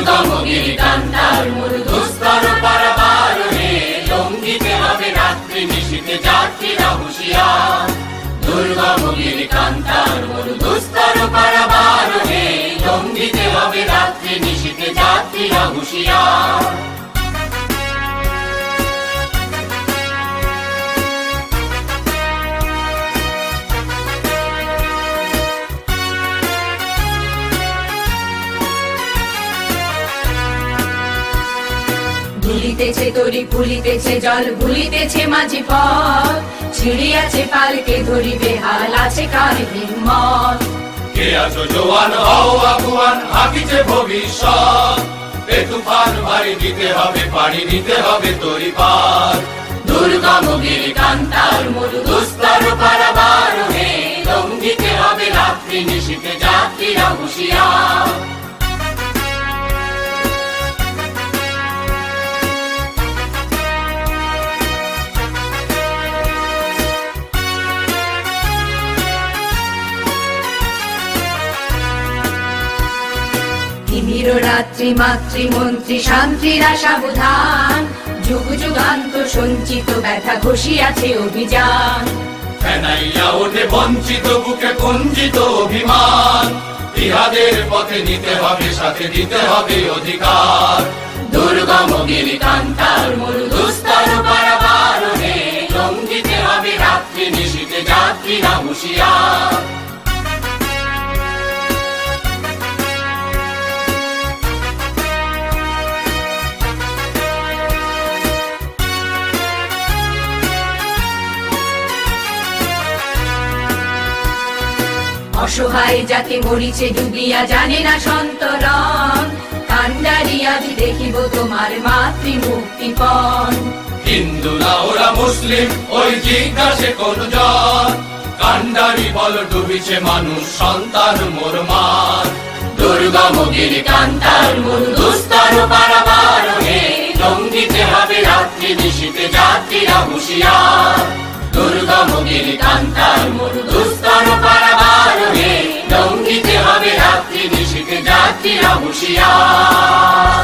দুর্গম গিরিকান্তার মরু দুস্তর পারাবার হে, লঙ্ঘিতে হবে রাত্রি নিশীথে যাত্রীরা হুঁশিয়ার। দুর্গম গিরিকান্তার মরু দুস্তর পারাবার হে, লঙ্ঘিতে হবে রাত্রি নিশীথে যাত্রীরা হুঁশিয়ার। ভুলিতেছে তরি ফুলিতেছে জল, ভুলিতেছে মাঝি পথ, ছিড়িয়াছে পালকে ধরিবে হাল, আছে কার হিম্মত। কে আছো জোয়ান হও আগুয়ান, হাকিছে ভবিষ্যৎ। এ তুফান ভারী দিতে হবে পাড়ি দিতে হবে তরি পার। দুর্গম গিরিকান্তার মরু দুস্তর পারাবার হে, লঙ্ঘিতে হবে রাত্রি নিশীথে যাত্রীরা হুঁশিয়ার। তিমির রাত্রি মাতৃমন্ত্রী শান্তিরা সাবধান, যুগ যুগান্ত সঞ্চিত ব্যথা ঘষিয়াছে অভিযান। ফেনাইয়া ওঠে বঞ্চিত বুকে কুঞ্চিত অভিমান, ইহাদের পথে নিতে হবে সাথে দিতে হবে অধিকার। দুর্গম গিরিকান্তার মরু দুস্তর পারাবার হে, লঙ্ঘিতে হবে রাত্রি নিশীথে যাত্রীরা হুঁশিয়ার। অসহায় জাতি মরিছে ডুবিয়া, জানে না সন্তরণ, কান্ডারি আজ দেখিব তোমার মাতৃমুক্তিপণ। হিন্দু না ওরা মুসলিম ওই জিজ্ঞাসে কোন জন, কান্ডারি বল ডুবিছে মানুষ সন্তান মোর মার। দুর্গম গিরিকান্তার মরু দুস্তর পারাবার হে, লঙ্ঘিতে হবে রাত্রি নিশীথে যাত্রীরা হুঁশিয়ার। দুর্গম গিরিকান্তার মরু দুস্তর পারাবার হে, লঙ্ঘিতে হবে রাত্রি নিশীথে যাত্রীরা হুঁশিয়ার।